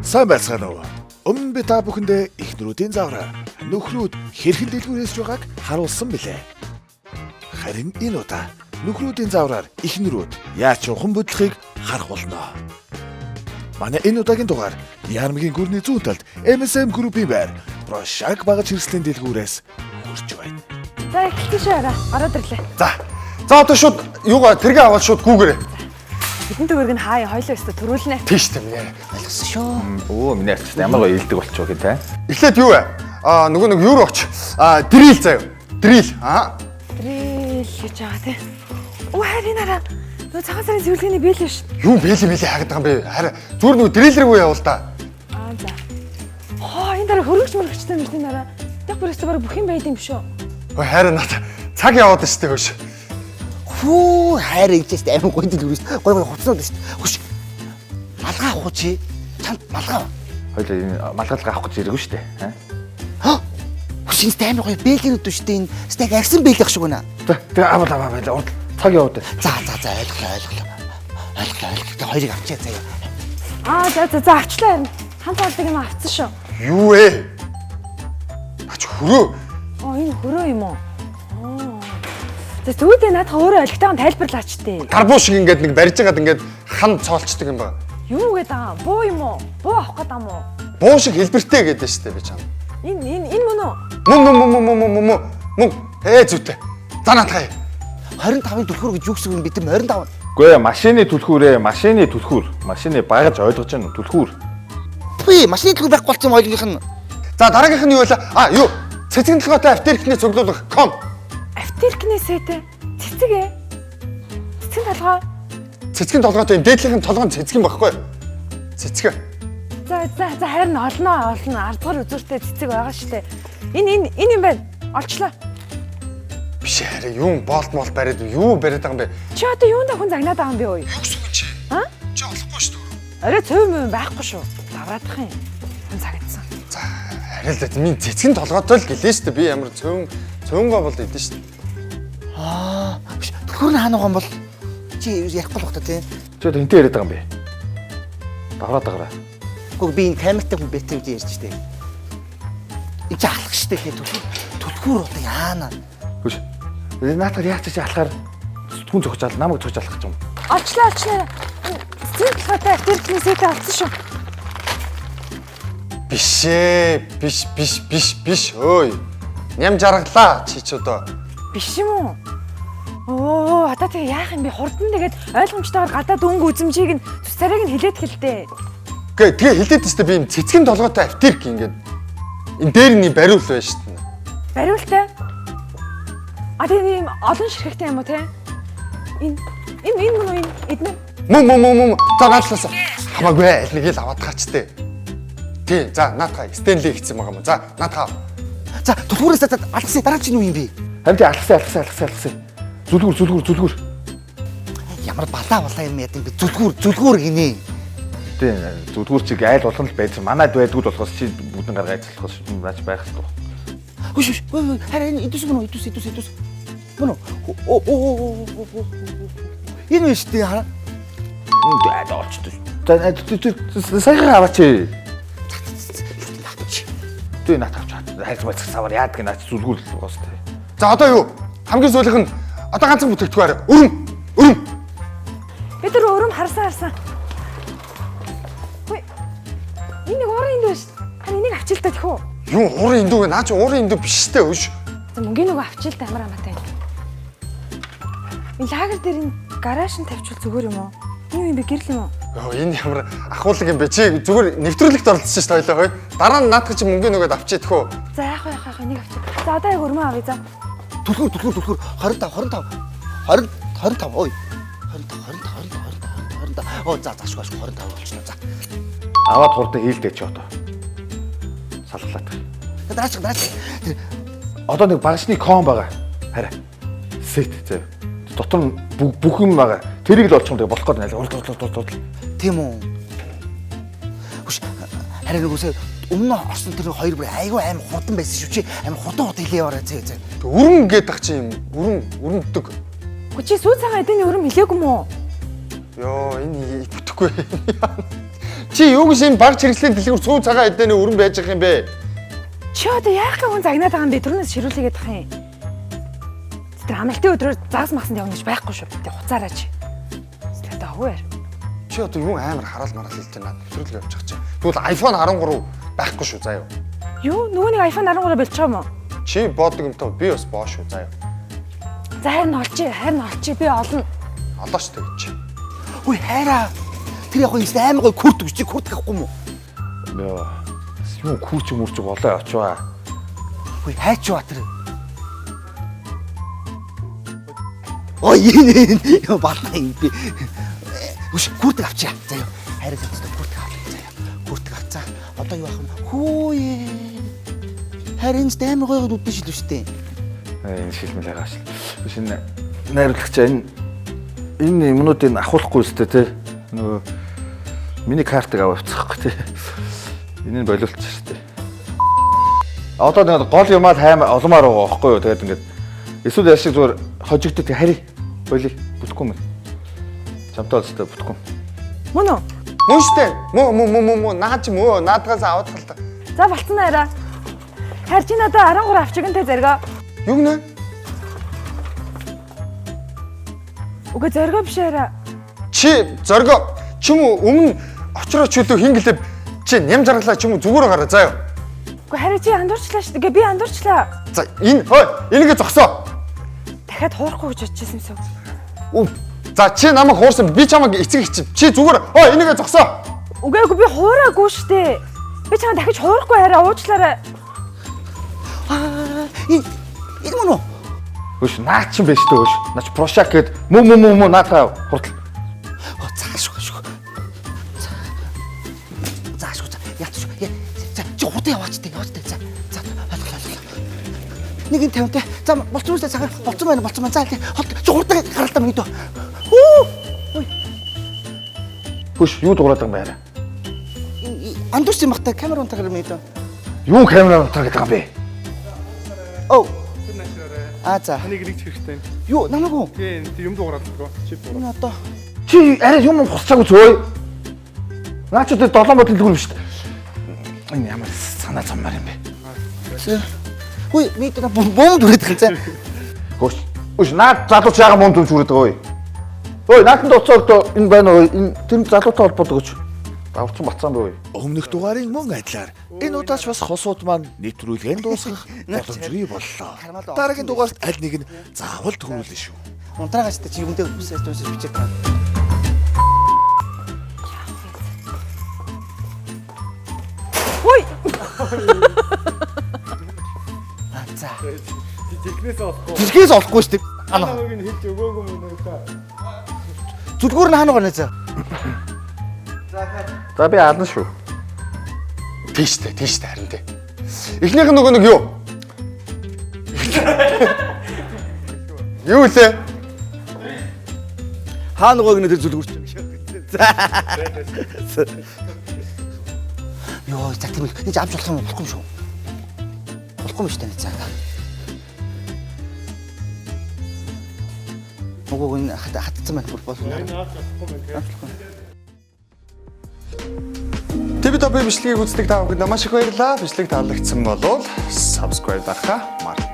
Сайн байцгаана уу? Өмнө би та бүхэндээ эхнэрүүдийн завраар нөхрүүд хэрхэн дэлгүүрээс байгааг харуулсан билээ. Харин энэ удаа нөхрүүдийн завраар эхнэрүүд яаж чухам бодлохыг харах болно. Манай энэ удаагийн дугаар Ярмгийн гүрний зүүн талд MSM Group-ийн байр Прошаг багаж хэрэгслийн дэлгүүрээс хүрч байна. За эхэлсэн шээ ороод ирлээ. За одоо шууд юугаа тэргээ аваад шууд гүүгээрэй. Бидний төгөрг нь хаа хоёлоо өстө төрүүлнэ. Тийш тийм нэ. Ойлгосон шүү. Өө миний арч ямар гоё илдэг болчих гэх те. Эхлээд юу вэ? Нөгөө нэг юу оч. Дрил заяа. Дрил. Дрил гэж байгаа те. Оо харин араа. Нөгөө цагаан сарын зөвлөгөөний биелээ ш. Юу бэлээ хаагаад байгаа юм бэ? Харин зүгээр нөгөө дриллэргүй явал та. За. Энэ дараа хөргөж мөргөчтэй юм чинь дараа. Яг бүрээсээ бараг бүх юм байд юм шүү. Ой харин наа цаг яваад штэ хөөш. Хүү хайр ичээс амин гоё дэлгүүрээс гоё хуцнууд шүү дээ. Хөш. Малгай авах чи. Чанд малгай. Хоёул энэ малгайлгаа авах гэж ирээгүй шүү дээ. Хөшинс амин гоё бэлгэрүүд шүү дээ. Энэ стек агсан бэлгэх шиг байна. Тэгээ аваа байла. Цаг яваад. За ойлголоо. Хоёрыг авчаа заяа. За авчлаа харин. Хамт олдог юм авцсан шүү. Юу вэ? Ач хөрөө. Энэ хөрөө юм уу? За зүудээ надад өөрөө олигтойгоо тайлбарлаач тээ. Гарбуу шиг ингээд нэг барьж байгаад ингээд хан цоолчдаг юм ба. Юу гээд байгаа? Буу юм уу? Буу авах гээд байгаа юм уу? Буу шиг хэлбэртэй гэдэг штэ би чам. Энэ мөн үү? Мөн. Зүйтэй. За наатгая. 25-ын түлхүүр гэж юу гэсэн юм бэ? 25. Үгүй ээ, машины түлхүүрээ, машины түлхүүр. Машины багаж ойлгож байна уу? Түлхүүр. Би машины түлхүүр байхгүй болсон юм ойлгох нь. За дараагийнх нь юу вэ? Юу? Цэцгийн толгойтой автеркний цуглуулах ком. Автеркнээсээ те. Цэцэг. Цэцгийн толгой. Цэцгийн толгойтой юм дээдлийнх нь толгой нь цэцгийн багхгүй. Цэцгэ. За харин олноо. Ардгар үзүүртэй цэцэг байгаа штэ. Энэ юм байна. Олчлаа. Биш хараа юм болт бариад юу бариад байгаа юм бэ? Чи одоо юундаа хүн загнаад байгаа юм бэ өө? Юу гэсэн үг чи? Чи олохгүй шүү дээ. Арай цөв юм байхгүй шүү. Давраадах юм. Хүн загнацсан. За харин л минь цэцгийн толгойтой л гэлээ шүү дээ. Би ямар цөөнгөө бол идэв шүү дээ. Түлхүүр нь хаана байгаа юм бол чи ярихгүй л бах та тий. Чи одоо энтэй яриад байгаа юм бэ? Давраа. Гэхдээ би энэ камертай хүн бэтэн гэж ярьж штэ. Энд чи алах штэ гэх түлхүүр одоо яана. Хөш. Наатар яач чи алахаар хүн зогч ал намайг зогч алах гэж юм. Олчлаа. Цэцгийн толгойтой автеркнээсээ авцсан шүү. Биш. Ой. Ням жаргалаа чи ч одоо. Биш юм уу? Одоо тэгээ яах юм бэ? Хурдан тэгээд ойлгомжтойгоор гадаад өнгө үзэмжийг нь цус царайг нь хилээд хэлдэ. Тэгээ хэлээд тест би юм цэцгийн толгойтой автерк ингээд. Энэ дээр нь бариул байна шүү дээ. Бариултай. Тэгээ ийм олон ширхэгтэй юм уу те? Энэ мөн үү эднэ? Мөн. За наадлаасаа. Хамаагүй аль нэг л аваад гаач тээ. Тий, за наатгаа Стенли хийсэн байгаа юм. За наатгаа. За түлхүүрээс алсан дараа чинь юу юм бэ? Харин алгасан. Зүлгүүр. Ямар балаа юм яд юм бэ? Зүлгүүр гинэ. Тий, зүлгүүр чиг айл болгон л байсан. Манайд байдгүй л болохоос чи бүгдэн гаргаж залхах наач байх л тоо. Хөш. Харин идүс. Мөн үү? Энэ биш тий хараа. Дээд олчтой. За саяхан аваач. Тий наат авч чад. Хайц мацх савар яадаг наач зүлгүүр л гоостой. За одоо юу? Хамгийн сүүлийнх нь одоо ганцхан бүтээгдэхүүн өрөм. Би тэр өрөм харсан. Хөөе. Энэ уурын индүү шүү. Харин энийг авчил та тэхүү. Юу уурын индүү вэ? Наа чи уурын индүү биш штэ өш. За мөнгөний нөгөө авчил та амар амаатай. Энэ лагер дээр энэ гараж нь тавьчихвал зүгээр юм уу? Энэ юм бэ гэрэл юм уу? Энэ ямар ахуулаг юм бэ? Чи зүгээр нэвтрүүлэгт оролцсон шүү дээ хоёлоо. Дараа нь наадах чи мөнгөний нөгөөд авчиад хөө. За яах нэг авчил. За одоо яг өрмөө авъя за. Түлхүүр 25. Ой. 25. Оо за шгүй 25 болчихно за. Аваад хурдан хийлдэ чи одоо. Салглаад. Дараач. Одоо нэг багшны ком байгаа. Хараа. Сет зөө. Дотор нь бүх юм байгаа. Тэрийг л олчих юм болох гээд найла. Тийм үү. Хүш харин үгүйсээ өмнө орсон тэр хоёр бүр айгүй аим хурдан байсан шүү чи. Аим хурдан хот хэлээ яваарай зэ. Өрөн гэдэг чи юм. Өрөндөг. Чи сүү цагаан эдэний өрөм хэлээгүй мүү? Йоо, энэ бүтэхгүй. Чи юу гэж энэ баг чирэгслийн дэлгүүр сүү цагаан эдэний өрөн байж байгаа юм бэ? Чи одоо яахаа хүн загнаад байгаа юм бэ? Түрүүнээс ширүүлээгээд тах юм. Тэр амралтын өдрөөр загас махсанд явна гэж байхгүй шүү. Тэ хуцаараа чи. Тэгээд аваар. Чи одоо юу амар хараал мараал хэлтэй наад нэвтрүүлэг явуучих чинь. Тэгвэл iPhone 13 байхгүй шүү заа юу. Юу? Нөгөө нэг iPhone 13 болчихоо юм уу? Чи боодог юмтай би бас боо шүү заа юу. За харин олчих би олно. Олооч тэгэж чи. Үй хайраа. Тэр яг энэ амар гой күрт өгч чи күрт гахгүй мó. Яа. Юу күүч мөрч болоо очваа. Үй хайч ба тэр. Ой энэ бална юм би. Үш күрт авчаа. За юу. Хайраа зөвхөн күрт авчих заа юу. Күрт авцаа. Одоо юу ах юм? Хөөе. Харин ч амар гой үдэн шил үстэй. Энэ шилмэл агааш. Энэ найруулагч энэ юмнуудыг ахуулахгүй өстэй те. Нөгөө миний картыг авчихгүй те. Энийг болиулчих штэ. Одоо нэг гол юмаа таймаа олмоор байгаа байхгүй юу? Тэгээд ингээд эсвэл яшиг зүгээр хожигдод хари болий бүтэхгүй юм. Чамтай л өстэй бүтэхгүй. Мөн үү? Мөн штэ. Мөө наад чи мөө наадгаас аваад тал та. За болцсон арай. Харин чи надад 13 авчигнтэй зэрэг. Юу нэ? Уга зэрэг биш арай. Чи зорго ч юм уу өмнө очроо чөлөө хингэлээ чи ням жаргалаа ч юм уу зүгээр гараа заа юу. Уга харин чи андуурчлаа шүү дээ. Би андуурчлаа. За энэ энийгээ зогсоо. Дахиад хуурахгүй гэж бодчихсон юмсаа. За чи намайг хуурсан би чамайг эцэг их чи зүгээр энийгээ зогсоо. Угаагүй би хуураагүй шүү дээ. Би чамаа дахиж хуурахгүй хараа уучлаарай. Энэ мөн үү? Өш наач юм биш дээ өш. Наач прошак гээд мөө наатаа хурдл. Заашгүй. Заашгүй. Ятш. За чи хутаа яваач тэг. За. Нэг нь 50-тай. За болцсон үстэй цагаан болцсон байна. За тий. Чи хурдаа гаралтаа мэдөө. Өш юу дуурайд байгаа юм бэ? Андуурч юм бахта камер унтагаар мэдөө. Юу камера утаа гэдэг юм бэ? За. Таныг ирэх хэрэгтэй. Юу намаагүй. Тийм юм дуурайд байгаа. Чи дуурай. Энэ одоо Чи арай юм хусцаагүй зөө. Наач одоо 7 мод дэлгүүр биш. Энэ ямар санаа заммаар юм бэ? Үй мэдээ бомб дүрээд байгаа за. Өш наад залууч яага мунд зүрээд байгаа ой. Наатанд уцаагдоо энэ байна уу? Энэ тэр залуутай холбоотой гэж. Давчсан бацсан бай. Өмнөх дугаарын мөн адилаар энэ удаач бас хосууд маань нэвтрүүлгийн дуусгах боломжгүй боллоо. Дараагийн дугаарт аль нэг нь заавал төрүүлнэ шүү. Унтраагаас чи юмдээ үсээс дуусаж бичээд байна. Ой. За. Жигнээс олохгүй шүү дээ. Хаанаа хэлж өгөөгүй юм уу та? Зүлгүүр нь хаанаа гонё за. За би аална шүү. Тийштэй харин тий. Эхнийх нь нөгөө нэг юу? Юу лээ? Хаа нөгөөг нь тэр зүлгүүрч юм шиг. Йоо, за тийм л энэ авч болох юм шүү. Болохгүй юм шүү дээ за. Нөгөө энэ хатцсан байх бол TV Top бичлэгийг үздэг та бүхэнд маш их баярлалаа. Бичлэг таалагдсан бол subscribe дарахаа мартавай.